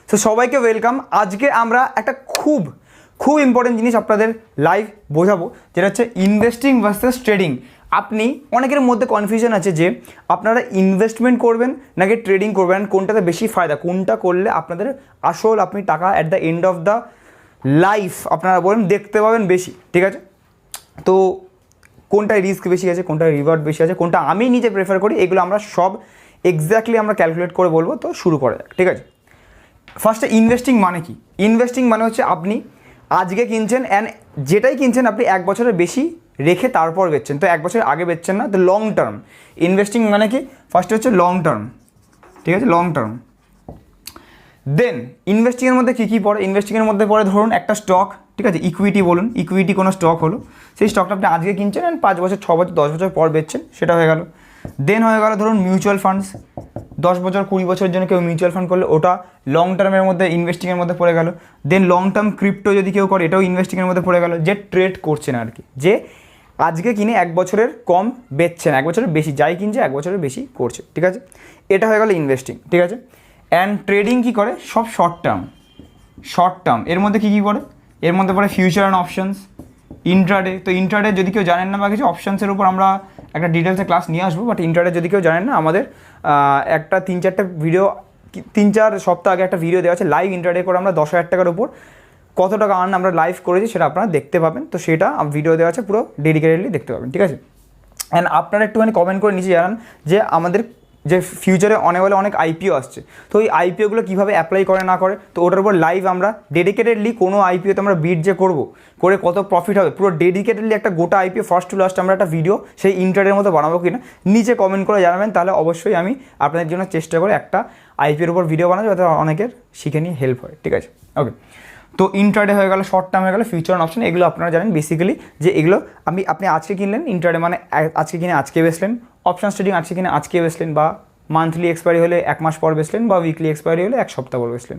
So সবাইকে welcome. আজকে আমরা একটা খুব ইম্পর্টেন্ট জিনিস আপনাদের লাইভ বোঝাবো, যেটা হচ্ছে ইনভেস্টিং ভার্সেস ট্রেডিং। আপনি অনেকের মধ্যে কনফিউশন আছে যে আপনারা ইনভেস্টমেন্ট করবেন নাকি ট্রেডিং করবেন, কোনটাতে বেশি ফায়দা, কোনটা করলে আপনাদের আসল আপনি টাকা at the end of the life আপনারা বলেন দেখতে পাবেন বেশি, ঠিক আছে? তো কোনটায় রিস্ক বেশি আছে, কোনটায় রিওয়ার্ড বেশি আছে, কোনটা আমি নিজে প্রেফার করি, এগুলো আমরা সব এক্স্যাক্টলি আমরা ক্যালকুলেট করে বলবো। তো শুরু করা যাক, ঠিক আছে? ফার্স্টে ইনভেস্টিং মানে কি? ইনভেস্টিং মানে হচ্ছে আপনি আজকে কিনছেন অ্যান্ড যেটাই কিনছেন আপনি এক বছরের বেশি রেখে তারপর বেচছেন। তো এক বছর আগে বেচছেন না, তো লং টার্ম ইনভেস্টিং মানে কি? ফার্স্টে হচ্ছে লং টার্ম, ঠিক আছে? Long term. দেন ইনভেস্টিংয়ের মধ্যে কী কী পড়ে? ইনভেস্টিংয়ের মধ্যে পড়ে ধরুন একটা স্টক, ঠিক আছে? ইকুইটি বলুন, ইকুইটি কোনো স্টক হলো, সেই স্টকটা আপনি আজকে কিনছেন অ্যান্ড 5 বছর 6 বছর 10 বছর পর বেচছেন, সেটা হয়ে গেল। দেন হয়ে গেল ধরুন মিউচুয়াল ফান্ডস, 10 বছর 20 বছরের জন্য কেউ মিউচুয়াল ফান্ড করলে ওটা লং টার্মের মধ্যে ইনভেস্টিংয়ের মধ্যে পড়ে গেল। দেন লং টার্ম ক্রিপ্টো যদি কেউ করে এটাও ইনভেস্টিংয়ের মধ্যে পড়ে গেল, যে ট্রেড করছে না আর কি, যে আজকে কিনে এক বছরের কম বেচছেন, এক বছরের বেশি যাই কিনছে এক বছরের বেশি করছে, ঠিক আছে? এটা হয়ে গেল ইনভেস্টিং, ঠিক আছে? অ্যান্ড ট্রেডিং কী করে? সব শর্ট টার্ম। এর মধ্যে কী কী পড়ে? এর মধ্যে পড়ে ফিউচার অ্যান্ড অপশনস, ইন্ট্রাডে। তো ইন্ট্রাডে যদি কেউ জানেন না বা কিছু অপশানসের উপর আমরা একটা ডিটেলসে ক্লাস নিয়ে আসবো, বাট ইন্ট্রাডে যদি কেউ জানেন না, আমাদের একটা 3-4টা ভিডিও, 3-4 সপ্তাহ আগে একটা ভিডিও দেওয়া আছে লাইভ ইন্ট্রাডে করে আমরা 10,000 টাকার উপর কত টাকা আর্ন আমরা লাইভ করেছি সেটা আপনারা দেখতে পাবেন। তো সেটা ভিডিও দেওয়া আছে, পুরো ডেডিকেটেডলি দেখতে পাবেন, ঠিক আছে? অ্যান্ড আপনারা একটুখানি কমেন্ট করে নিচে জানান যে আমাদের যে ফিউচারে অনেক আইপিও আসছে, তো ওই আইপিওগুলো কীভাবে অ্যাপ্লাই করে না করে, তো ওটার উপর লাইভ আমরা ডেডিকেটেডলি কোনো আইপিওতে আমরা বিট যে করবো, করে কত প্রফিট হবে, পুরো ডেডিকেটেডলি একটা গোটা আইপিও ফার্স্ট টু লাস্ট আমরা একটা ভিডিও সেই ইন্টারের মতো বানাবো কিনা নিচে কমেন্ট করে জানাবেন। তাহলে অবশ্যই আমি আপনাদের জন্য চেষ্টা করে একটা আইপিওর উপর ভিডিও বানাবো যাতে অনেকের শিখে নিয়ে হেল্প হয়, ঠিক আছে? ওকে, তো ইন্ট্রাডে হয়ে গেল, শর্ট টার্ম হয়ে গেল, ফিউচার অ্যান্ড অপশন, এগুলো আপনারা জানেন বেসিক্যালি যে এগুলো আপনি আজকে কিনলেন, ইন্ট্রাডে মানে আজকে কিনে আজকে বেচলেন, অপশন ট্রেডিং আজকে কিনে আজকে বেচলেন, বা মান্থলি এক্সপায়ারি হলে 1 মাস পর বেচলেন, বা উইকলি এক্সপায়ারি হলে 1 সপ্তাহ পর বেচলেন।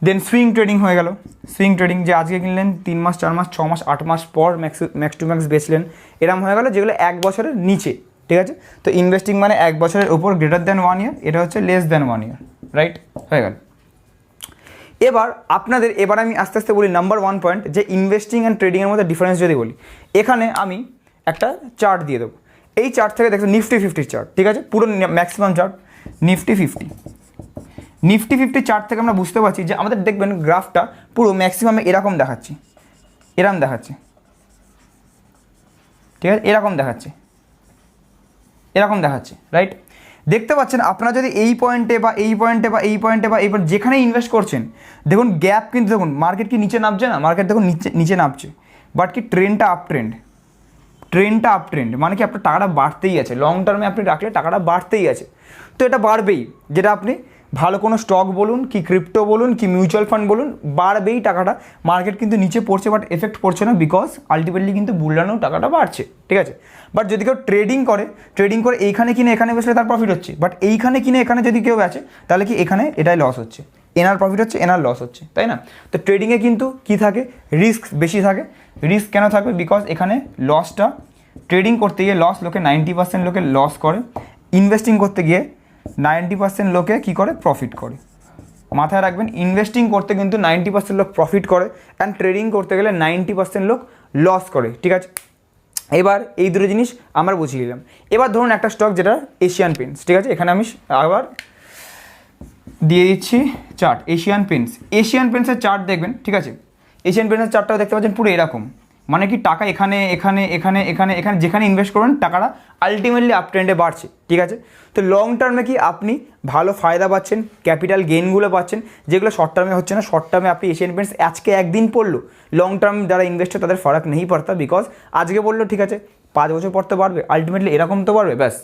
দেন সুইং ট্রেডিং হয়ে গেল, সুইং ট্রেডিং যে আজকে কিনলেন 3 মাস 4 মাস 6 মাস 8 মাস পর ম্যাক্স টু ম্যাক্স বেচলেন, এরম হয়ে গেল, যেগুলো 1 বছরের নিচে, ঠিক আছে? তো ইনভেস্টিং মানে 1 বছরের উপর গ্রেটার দ্যান 1 ইয়ার, এটা হচ্ছে লেস দ্যান 1 ইয়ার, রাইট? হয়ে গেল। এবার আমি আস্তে আস্তে বলি নাম্বার 1 পয়েন্ট, যে ইনভেস্টিং অ্যান্ড ট্রেডিংয়ের মধ্যে ডিফারেন্স যদি বলি, এখানে আমি একটা চার্ট দিয়ে দেবো। এই চার্ট থেকে দেখো নিফটি 50 চার্ট, ঠিক আছে? পুরো ম্যাক্সিমাম চার্ট নিফটি 50 চার্ট থেকে আমরা বুঝতে পারছি যে আমাদের দেখবেন গ্রাফটা পুরো ম্যাক্সিমামে এরকম দেখাচ্ছে, ঠিক আছে? এরকম দেখাচ্ছে, রাইট? দেখতে পাচ্ছেন আপনারা যদি এই পয়েন্টে বা এই পয়েন্টে বা এই পয়েন্টে বা এই পয়েন্ট যেখানে ইনভেস্ট করছেন, দেখুন গ্যাপ কিন্তু, দেখুন মার্কেট কি নিচে নামছে না? মার্কেট দেখুন নিচে নামছে, বাট কি ট্রেন্ডটা আপ ট্রেন্ড, মানে কি আপনার টাকাটা বাড়তেই আছে, লং টার্মে আপনি রাখলে টাকাটা বাড়তেই আছে। তো এটা বাড়বেই, যেটা আপনি ভালো কোনো স্টক বলুন কি ক্রিপ্টো বলুন কি মিউচুয়াল ফান্ড বলুন, বাড়বেই টাকাটা। মার্কেট কিন্তু নিচে পড়ছে বাট এফেক্ট পড়ছে না, বিকজ আলটিমেটলি কিন্তু বুলরানেও টাকাটা বাড়ছে, ঠিক আছে? বাট যদি কেউ ট্রেডিং করে এইখানে কিনে এখানে বেচলে তার প্রফিট হচ্ছে, বাট এইখানে কিনে এখানে যদি কেউ বেচে তাহলে কি এখানে এটাই লস হচ্ছে, এনার প্রফিট হচ্ছে এনার লস হচ্ছে, তাই না? তো ট্রেডিংয়ে কিন্তু কী থাকে? রিস্ক বেশি থাকে। রিস্ক কেন থাকবে? বিকজ এখানে লসটা, ট্রেডিং করতে গিয়ে লস লোকে 90% লোকে লস করে, ইনভেস্টিং করতে গিয়ে 90% লোকে কী করে? প্রফিট করে। মাথায় রাখবেন, ইনভেস্টিং করতে কিন্তু 90% লোক প্রফিট করে, অ্যান্ড ট্রেডিং করতে গেলে 90% লোক লস করে, ঠিক আছে? এবার এই দুটো জিনিস আমরা বুঝিয়ে নিলাম। এবার ধরুন একটা স্টক যেটা এশিয়ান পেন্টস, ঠিক আছে? এখানে আমি আবার দিয়ে দিচ্ছি চার্ট, এশিয়ান পেন্টসের চার্ট দেখবেন, ঠিক আছে? এশিয়ান পেন্টসের চার্টটাও দেখতে পাচ্ছেন পুরো এরকম, মানে কি টাকা এখানে যেখানে ইনভেস্ট করবেন টাকাটা আলটিমেটলি আপ ট্রেন্ডে বাড়ছে, ঠিক আছে? তো লং টার্মে কি আপনি ভালো ফায়দা পাচ্ছেন, ক্যাপিটাল গেইনগুলো পাচ্ছেন, যেগুলো শর্ট টার্মে হচ্ছে না। শর্ট টার্মে আপনি এশিয়ান পেন্টস আজকে একদিন পড়লো, লং টার্ম যারা ইনভেস্টার তাদের ফারাক নেই পড়তা, বিকজ আজকে বললো ঠিক আছে 5 বছর পর তো বাড়বে, আলটিমেটলি এরকম তো বাড়বে, ব্যাস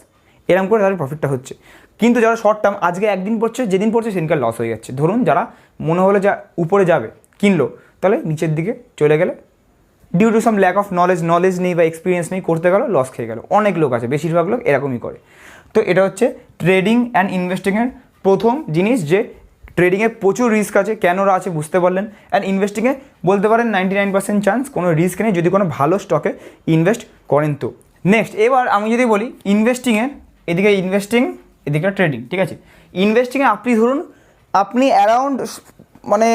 এরকম করে তাদের প্রফিটটা হচ্ছে। কিন্তু যারা শর্ট টার্ম আজকে একদিন পড়ছে, যেদিন পড়ছে সেদিনকার লস হয়ে যাচ্ছে। ধরুন যারা মনে হলো যা উপরে যাবে কিনলো, তাহলে নিচের দিকে চলে গেলে due to some lack of knowledge নেই বা এক্সপিরিয়েন্স নেই, করতে গেল লস খেয়ে গেল। অনেক লোক আছে, বেশিরভাগ লোক এরকমই করে। তো এটা হচ্ছে ট্রেডিং অ্যান্ড ইনভেস্টিংয়ের প্রথম জিনিস, যে ট্রেডিংয়ে প্রচুর রিস্ক আছে, কেন আছে বুঝতে পারলেন। অ্যান্ড ইনভেস্টিংয়ে বলতে পারেন 99% চান্স, কোনো রিস্ক নেই যদি কোনো ভালো স্টকে ইনভেস্ট করেন। তো নেক্সট এবার আমি যদি বলি ইনভেস্টিংয়ের, এদিকে ইনভেস্টিং এদিকে ট্রেডিং, ঠিক আছে? ইনভেস্টিংয়ে আপনি ধরুন আপনি অ্যারাউন্ড মানে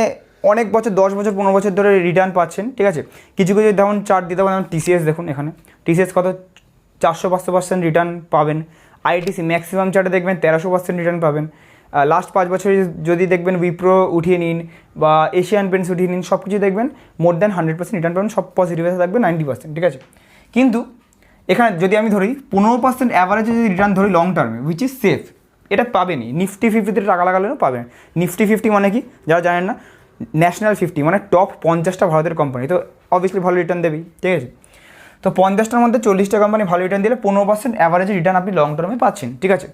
অনেক বছর 10 বছর 15 বছর ধরে রিটার্ন পাচ্ছেন, ঠিক আছে। কিছু কিছু যেমন চার্ট দিতে পারেন, টিসিএস দেখুন, এখানে টিসিএস কত 400-500% রিটার্ন পাবেন। আইটিসি ম্যাক্সিমাম চার্টে দেখবেন 1300% রিটার্ন পাবেন। লাস্ট 5 বছরে যদি দেখবেন উইপ্রো উঠিয়ে নিন বা এশিয়ান পেন্টস উঠিয়ে নিন, সব কিছু দেখবেন মোর দ্যান 100% রিটার্ন পাবেন, সব পজিটিভ থাকবে 90%, ঠিক আছে। কিন্তু এখানে যদি আমি ধরি 15% অ্যাভারেজে যদি রিটার্ন ধরি লং টার্মে, উইচ ইজ সেফ, এটা পাবেনি। নিফটি 50-তে টাকা লাগালেও পাবেন। নিফটি 50 মানে কি, যারা জানেন না, ন্যাশনাল 50 মানে টপ 50টা ভারতের কোম্পানি, তো অবভিয়াসলি ভালো রিটার্ন দেবেই, ঠিক আছে। তো 50টার মধ্যে 40টা কোম্পানি ভালো রিটার্ন দিলে 15% অ্যাভারেজে রিটার্ন আপনি লং টার্মে পাচ্ছেন, ঠিক আছে।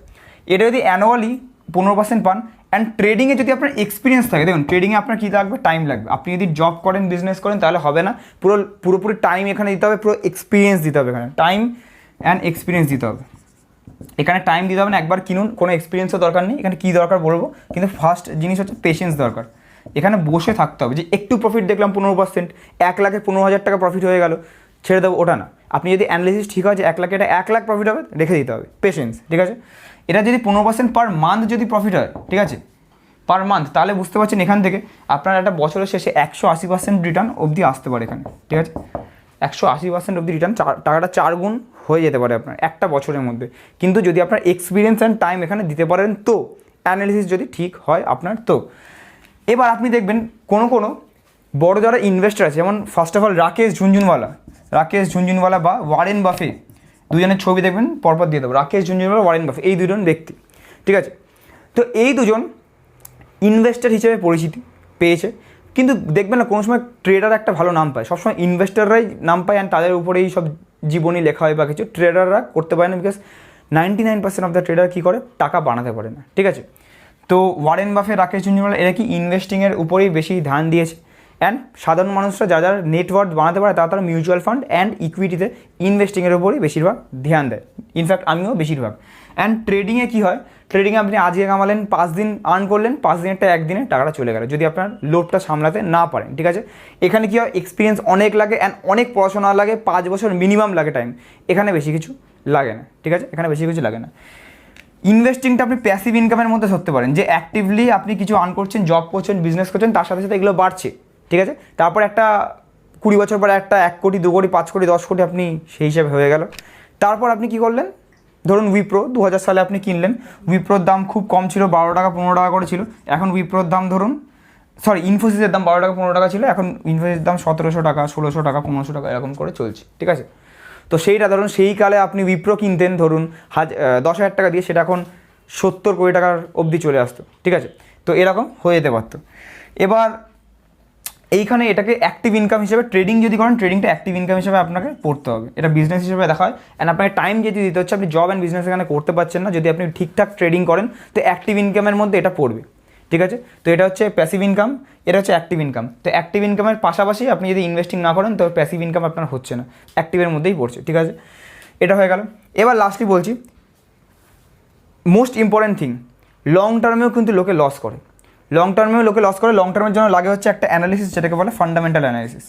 এটা যদি অ্যানুয়ালি 15% পান, অ্যান্ড ট্রেডিংয়ে যদি আপনার এক্সপিরিয়েন্স থাকে, দেখুন ট্রেডিংয়ে আপনার কী লাগবে, টাইম লাগবে। আপনি যদি জব করেন, বিজনেস করেন, তাহলে হবে না, পুরোপুরি টাইম এখানে দিতে হবে, পুরো এক্সপিরিয়েন্স দিতে হবে, এখানে টাইম অ্যান্ড এক্সপিরিয়েন্স দিতে হবে। এখানে টাইম দিতে হবে না, একবার কিনুন, কোনো এক্সপিরিয়েন্সও দরকার নেই। এখানে কী দরকার বলবো, কিন্তু ফার্স্ট জিনিস হচ্ছে পেশেন্স দরকার। এখানে বসে থাকতে হবে, যে একটু প্রফিট দেখলাম 15%, 1 লাখে 15,000 টাকা প্রফিট হয়ে গেল, ছেড়ে দেবো, ওটা না। আপনি যদি অ্যানালিসিস ঠিক আছে 1 লাখে, এটা 1 লাখ প্রফিট হবে, রেখে দিতে হবে, পেশেন্স, ঠিক আছে। এটা যদি 15% পার মান্থ যদি প্রফিট হয়, ঠিক আছে, পার মান্থ, তাহলে বুঝতে পারছেন এখান থেকে আপনার একটা বছরের শেষে 180% রিটার্ন অবধি আসতে পারে এখানে, ঠিক আছে। 180% অবধি রিটার্ন, টাকাটা 4 গুণ হয়ে যেতে পারে আপনার একটা বছরের মধ্যে। কিন্তু যদি আপনার এক্সপিরিয়েন্স অ্যান্ড টাইম এখানে দিতে পারেন, তো অ্যানালিসিস যদি ঠিক হয় আপনার, তো এবার আপনি দেখবেন কোনো বড় যারা ইনভেস্টার আছে, যেমন first of all Rakesh Jhunjhunwala বা ওয়ারেন বাফে, দুজনের ছবি দেখবেন, পরপর দিয়ে দেবো, রাকেশ ঝুনঝুনওয়ালা, ওয়ারেন বাফে, এই দুজন ব্যক্তি, ঠিক আছে। তো এই দুজন ইনভেস্টার হিসেবে পরিচিতি পেয়েছে, কিন্তু দেখবেন না কোনো সময় ট্রেডার একটা ভালো নাম পায়, সবসময় ইনভেস্টাররাই নাম পায়, অ্যান্ড তাদের উপরেই সব জীবনী লেখা হয় বা কিছু, ট্রেডাররা করতে পারে না, বিকজ 99% অফ দ্য ট্রেডার কী করে, টাকা বানাতে পারে না, ঠিক আছে। তো ওয়ারেন বাফে, রাকেশ ঝুনঝুনওয়ালা, এরা কি ইনভেস্টিংয়ের উপরেই বেশি ধ্যান দিয়েছে, অ্যান্ড সাধারণ মানুষরা যারা নেটওয়ার্থ বানাতে পারে তারা মিউচুয়াল ফান্ড অ্যান্ড ইকুইটিতে ইনভেস্টিংয়ের উপরেই বেশিরভাগ ধ্যান দেয়, ইনফ্যাক্ট আমিও বেশিরভাগ। অ্যান্ড ট্রেডিংয়ে কী হয়, ট্রেডিংয়ে আপনি আজকে কামালেন, 5 দিন আর্ন করলেন, 5 দিনেরটা একদিনে টাকাটা চলে গেল, যদি আপনার লোভটা সামলাতে না পারেন, ঠিক আছে। এখানে কী হয়, এক্সপিরিয়েন্স অনেক লাগে, অ্যান্ড অনেক পড়াশোনা লাগে, 5 বছর মিনিমাম লাগে টাইম, এখানে বেশি কিছু লাগে না, ঠিক আছে, এখানে বেশি কিছু লাগে না। ইনভেস্টিংটা আপনি প্যাসিভ ইনকামের মধ্যে ধরতে পারেন, যে অ্যাক্টিভলি আপনি কিছু আর্ন করছেন, জব করছেন, বিজনেস করছেন, তার সাথে সাথে এগুলো বাড়ছে, ঠিক আছে। তারপর একটা 20 বছর পরে একটা 1 কোটি, 2 কোটি, 5 কোটি, 10 কোটি আপনি সেই হিসাবে হয়ে গেল। তারপর আপনি কী করলেন, ধরুন উইপ্রো 2000 সালে আপনি কিনলেন, উইপ্রোর দাম খুব কম ছিল, 12 টাকা 15 টাকা করে ছিল, এখন উইপ্রোর দাম ধরুন, ইনফোসিসের দাম 12 টাকা 15 টাকা ছিল, এখন ইনফোসিসের দাম 1700 টাকা, 1600 টাকা, 1500 টাকা এরকম করে চলছে, ঠিক আছে। তো সেইটা ধরুন, সেই কালে আপনি উইপ্রো কিনতেন ধরুন 10,000 টাকা দিয়ে, সেটা এখন 70 কোটি টাকার অবধি চলে আসতো, ঠিক আছে। তো এরকম হয়ে যেতে পারতো। এবার এইখানে এটাকে অ্যাক্টিভ ইনকাম হিসেবে, ট্রেডিং যদি করেন, ট্রেডিংটা অ্যাক্টিভ ইনকাম হিসেবে আপনাকে পড়তে হবে, এটা বিজনেস হিসেবে দেখা হয়, অ্যান্ড আপনাকে টাইম যদি দিতে হচ্ছে, আপনি জব অ্যান্ড বিজনেস এখানে করতে পারছেন না, যদি আপনি ঠিকঠাক ট্রেডিং করেন, তো অ্যাক্টিভ ইনকামের মধ্যে এটা পড়বে, ঠিক আছে। তো এটা হচ্ছে প্যাসিভ ইনকাম, এটা হচ্ছে অ্যাক্টিভ ইনকাম। তো অ্যাক্টিভ ইনকামের পাশাপাশি আপনি যদি ইনভেস্টিং না করেন, তো প্যাসিভ ইনকাম আপনার হচ্ছে না, অ্যাক্টিভের মধ্যেই পড়ছে, ঠিক আছে। এটা হয়ে গেল। এবার লাস্টলি বলছি, মোস্ট ইম্পর্ট্যান্ট থিং, লং টার্মেও কিন্তু লোকে লস করে, লং টার্মের জন্য লাগে হচ্ছে একটা অ্যানালিসিস, যেটাকে বলে ফান্ডামেন্টাল অ্যানালিসিস,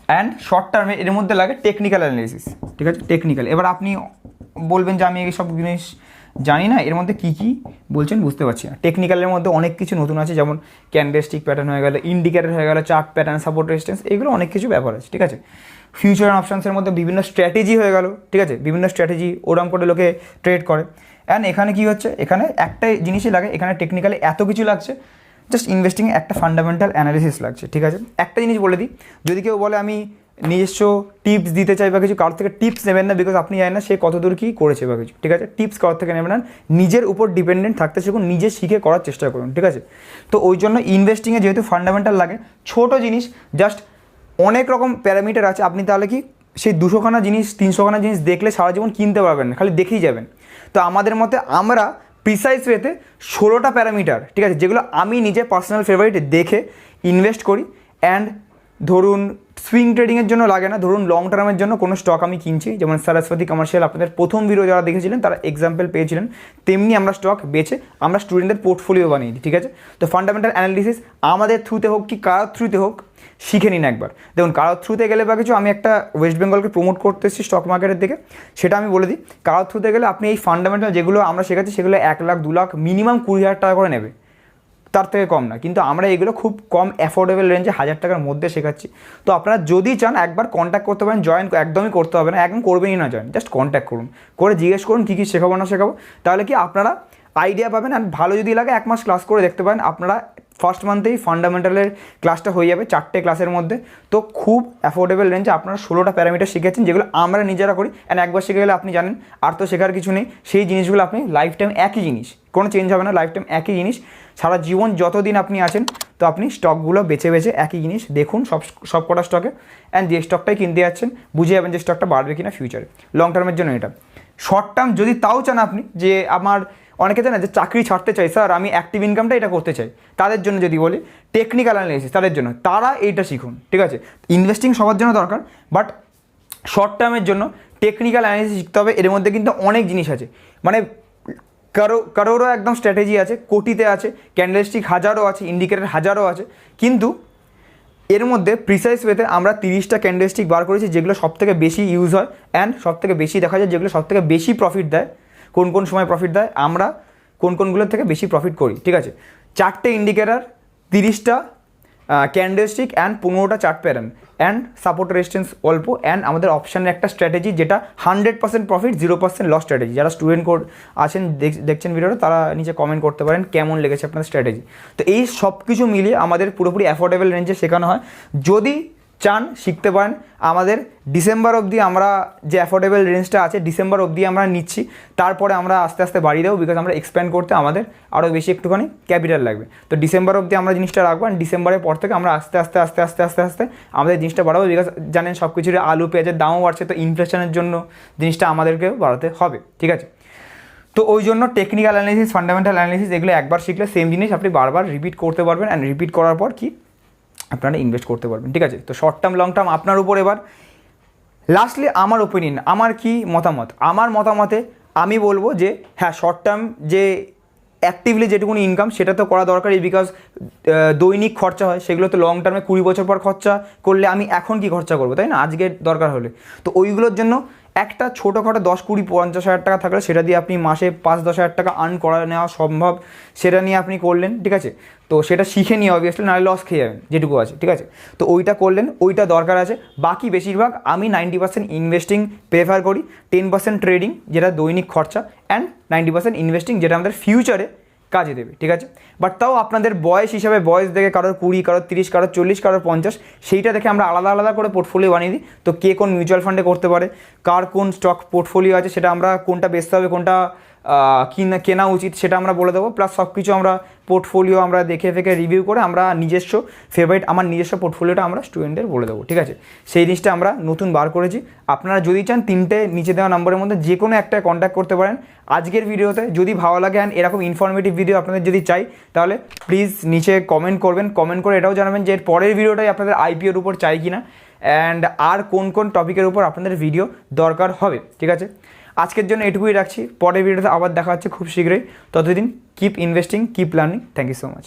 অ্যান্ড শর্ট টার্মে এর মধ্যে লাগে টেকনিক্যাল অ্যানালিসিস, ঠিক আছে, টেকনিক্যাল। এবার আপনি বলবেন যে আমি এই সব জিনিস জানি না, এর মধ্যে কী কী বলছেন বুঝতে পারছি না। টেকনিক্যালের মধ্যে অনেক কিছু নতুন আছে, যেমন ক্যান্ডেলস্টিক প্যাটার্ন হয়ে গেল, ইন্ডিকেটর হয়ে গেল, চার্ট প্যাটার্ন, সাপোর্ট রেজিস্ট্যান্স, এগুলো অনেক কিছু ব্যাপার আছে, ঠিক আছে। ফিউচার অ্যান্ড অপশানসের মধ্যে বিভিন্ন স্ট্র্যাটেজি হয়ে গেল, ঠিক আছে, বিভিন্ন স্ট্র্যাটেজি ওরম করে লোকে ট্রেড করে। অ্যান্ড এখানে কী হচ্ছে, এখানে একটাই জিনিসই লাগে, এখানে টেকনিক্যালি এত কিছু লাগছে, জাস্ট ইনভেস্টিংয়ে একটা ফান্ডামেন্টাল অ্যানালিসিস লাগছে, ঠিক আছে। একটা জিনিস বলে দিই, যদি কেউ বলে আমি নিজস্ব টিপস দিতে চাই বা কিছু, কারোর থেকে টিপস নেবেন না, বিকজ আপনি জানেন না সে কত দূর কী করেছে বা কিছু, ঠিক আছে। টিপস কারোর থেকে নেবেন না, নিজের উপর ডিপেন্ডেন্ট থাকতে শিখুন, নিজে শিখে করার চেষ্টা করুন, ঠিক আছে। তো ওই জন্য ইনভেস্টিংয়ে যেহেতু ফান্ডামেন্টাল লাগে, ছোটো জিনিস, জাস্ট অনেক রকম প্যারামিটার আছে, আপনি তাহলে কি সেই 200খানা জিনিস 300খানা জিনিস দেখলে সারা জীবন কিনতে পারবেন না, খালি দেখেই যাবেন। তো আমাদের মতে আমরা প্রিসাইজ ওয়েতে 16টা প্যারামিটার, ঠিক আছে, যেগুলো আমি নিজে পার্সোনাল ফেভারিট দেখে ইনভেস্ট করি, অ্যান্ড ধরুন সুইং ট্রেডিংয়ের জন্য লাগে না। ধরুন লং টার্মের জন্য কোনো স্টক আমি কিনছি, যেমন সরস্বতী কমার্শিয়াল আপনাদের প্রথম ভিডিও যারা দেখেছিলেন তারা এক্সাম্পল পেয়েছিলেন, তেমনি আমরা স্টক বেচে আমরা স্টুডেন্টদের পোর্টফোলিও বানিয়ে দিই, ঠিক আছে। তো ফান্ডামেন্টাল অ্যানালিসিস আমাদের থ্রুতে হোক কি কারোর থ্রুতে হোক শিখে নিন একবার। দেখুন কারোর থ্রুতে গেলে বা কিছু, আমি একটা ওয়েস্ট বেঙ্গলকে প্রমোট করতে এসেছি স্টক মার্কেটের দিকে, সেটা আমি বলে দিই। কারোর থ্রুতে গেলে আপনি এই ফান্ডামেন্টাল যেগুলো আমরা শেখাচ্ছি সেগুলো 1 লাখ 2 লাখ মিনিমাম 20,000 টাকা করে নেবে, তার থেকে কম না। কিন্তু আমরা এগুলো খুব কম অ্যাফোর্ডেবল রেঞ্জে 1000 টাকার মধ্যে শেখাচ্ছি। তো আপনারা যদি চান একবার কন্ট্যাক্ট করতে পারেন, জয়েন একদমই করতে হবে না, একদম করবেনই না জয়েন, জাস্ট কন্ট্যাক্ট করুন, করে জিজ্ঞেস করুন কী কী শেখাবো না শেখাবো, তাহলে কি আপনারা আইডিয়া পাবেন। আর ভালো যদি লাগে 1 মাস ক্লাস করে দেখতে পারেন, আপনারা ফার্স্ট মান্থেই ফান্ডামেন্টালের ক্লাসটা হয়ে যাবে 4টে ক্লাসের মধ্যে। তো খুব অ্যাফোর্ডেবল রেঞ্জে আপনারা 16টা প্যারামিটার শিখেছেন, যেগুলো আমরা নিজেরা করি। অ্যান্ড একবার শিখে গেলে আপনি জানেন আর তো শেখার কিছু নেই। সেই জিনিসগুলো আপনি লাইফ টাইম একই জিনিস, কোনো চেঞ্জ হবে না, লাইফ টাইম একই জিনিস সারা জীবন যতদিন আপনি আছেন। তো আপনি স্টকগুলো বেছে বেছে একই জিনিস দেখুন সব কটা স্টকে, অ্যান্ড যে স্টকটাই কিনতে যাচ্ছেন বুঝে যাবেন যে স্টকটা বাড়বে কিনা ফিউচারে। লং টার্মের জন্য এটা। শর্ট টার্ম যদি তাও চান আপনি, যে আমার অনেকে জানে যে চাকরি ছাড়তে চাই স্যার, আমি অ্যাক্টিভ ইনকামটা এটা করতে চাই, তাদের জন্য যদি বলি টেকনিক্যাল অ্যানালিসিস, তাদের জন্য তারা এইটা শিখুন, ঠিক আছে। ইনভেস্টিং সবার জন্য দরকার, বাট শর্ট টার্মের জন্য টেকনিক্যাল অ্যানালিসিস শিখতে হবে। এর মধ্যে কিন্তু অনেক জিনিস আছে, মানে কারোরও একদম স্ট্র্যাটেজি আছে, কোটিতে আছে, ক্যান্ডেলস্টিক হাজারও আছে, ইন্ডিকেটর হাজারও আছে, কিন্তু এর মধ্যে প্রিসাইজ ওয়েতে আমরা 30টা ক্যান্ডেলস্টিক বার করেছি যেগুলো সবথেকে বেশি ইউজ হয় অ্যান্ড সবথেকে বেশি দেখা যায়, যেগুলো সবথেকে বেশি প্রফিট দেয়। কোন কোন সময় প্রফিট দেয়, আমরা কোনগুলোর থেকে বেশি প্রফিট করি, ঠিক আছে। 4টে ইন্ডিকেটার, 30টা ক্যান্ডেলস্টিক অ্যান্ড 15টা chart pattern and support resistance অল্প, অ্যান্ড আমাদের অপশানের একটা স্ট্র্যাটেজি যেটা 100% প্রফিট 0% লস স্ট্র্যাটেজি। যারা স্টুডেন্ট আছেন দেখছেন ভিডিওটা, তারা নিচে কমেন্ট করতে পারেন কেমন লেগেছে আপনার স্ট্র্যাটেজি। তো এই সব কিছু মিলিয়ে আমাদের পুরোপুরি অ্যাফোর্ডেবল রেঞ্জে শেখানো হয়। যদি চান শিখতে পারেন, আমাদের ডিসেম্বর অবধি আমরা যে অ্যাফোর্ডেবল রেঞ্জটা আছে ডিসেম্বর অবধি আমরা নিচ্ছি, তারপরে আমরা আস্তে আস্তে বাড়িয়ে দেবো, বিকজ আমরা এক্সপ্যান্ড করতে আমাদের আরও বেশি একটুখানি ক্যাপিটাল লাগবে। তো ডিসেম্বর অবধি আমরা জিনিসটা রাখবো, অ্যান্ড ডিসেম্বরের পর থেকে আমরা আস্তে আস্তে আস্তে আস্তে আস্তে আস্তে আমাদের জিনিসটা বাড়াবো, বিকজ জানেন সব কিছুর আলু পেঁয়াজের দামও বাড়ছে, তো ইনফ্লেশনের জন্য জিনিসটা আমাদেরকে বাড়াতে হবে, ঠিক আছে। তো ওই জন্য টেকনিক্যাল অ্যানালিসিস, ফান্ডামেন্টাল অ্যানালিসিস এগুলো একবার শিখলে সেম জিনিস আপনি বারবার রিপিট করতে পারবেন, অ্যান্ড রিপিট করার পর কি আপনারা ইনভেস্ট করতে পারবেন, ঠিক আছে। তো শর্ট টার্ম লং টার্ম আপনার উপর। এবার লাস্টলি আমার ওপিনিয়ন, আমার কি মতামত, আমার মতামতে আমি বলবো যে হ্যাঁ, শর্ট টার্ম যে অ্যাক্টিভলি যেটুকুনি ইনকাম সেটা তো করা দরকারই, বিকজ দৈনিক খরচা হয়, সেগুলো তো লং টার্মে 20 বছর পর খরচা করলে আমি এখন কি খরচা করবো, তাই না, আজকে দরকার হলে। তো ওইগুলোর জন্য একটা ছোটোখাটো 10, 20, 50 হাজার টাকা থাকলে সেটা দিয়ে আপনি মাসে 5-10 হাজার টাকা আর্ন করা নেওয়া সম্ভব, সেটা নিয়ে আপনি করলেন, ঠিক আছে। তো সেটা শিখে নিয়ে অবভিয়াসলি, নাহলে লস খেয়ে যাবেন যেটুকু আছে, ঠিক আছে। তো ওইটা করলেন, ওইটা দরকার আছে। বাকি বেশিরভাগ আমি 90% ইনভেস্টিং প্রেফার করি, 10% ট্রেডিং যেটা দৈনিক খরচা, অ্যান্ড 90% ইনভেস্টিং যেটা আমাদের ফিউচারে কাজে দেবে, ঠিক আছে। বাট তাও আপনাদের বয়স হিসাবে, বয়স দেখে কারোর 20, কারোর 30, কারোর 40, কারোর 50, সেইটা দেখে আমরা আলাদা আলাদা করে পোর্টফোলিও বানিয়ে দিই। তো কে কোন মিউচুয়াল ফান্ডে করতে পারে, কার কোন স্টক পোর্টফোলিও আছে, সেটা আমরা কোনটা বেচতে হবে, কোনটা কেনা উচিত সেটা আমরা বলে দেবো। প্লাস সব কিছু আমরা পোর্টফোলিও আমরা দেখে রিভিউ করে আমরা নিজস্ব ফেভারিট, আমার নিজস্ব পোর্টফোলিওটা আমরা স্টুডেন্টদের বলে দেবো, ঠিক আছে। সেই জিনিসটা আমরা নতুন বার করেছি। আপনারা যদি চান 3টে নিচে দেওয়া নম্বরের মধ্যে যে কোনো একটায় কন্ট্যাক্ট করতে পারেন আজকের ভিডিওতে। যদি ভালো লাগে অ্যান্ড এরকম ইনফরমেটিভ ভিডিও আপনাদের যদি চাই, তাহলে প্লিজ নিচে কমেন্ট করবেন, কমেন্ট করে এটাও জানাবেন যে এর পরের ভিডিওটাই আপনাদের আইপিওর উপর চাই কিনা, অ্যান্ড আর কোন কোন টপিকের উপর আপনাদের ভিডিও দরকার হবে, ঠিক আছে। আজকের জন্য এটুকুই রাখছি, পরের ভিডিওতে আবার দেখা হচ্ছে খুব শীঘ্রই। ততদিন keep investing, keep learning. Thank you so much.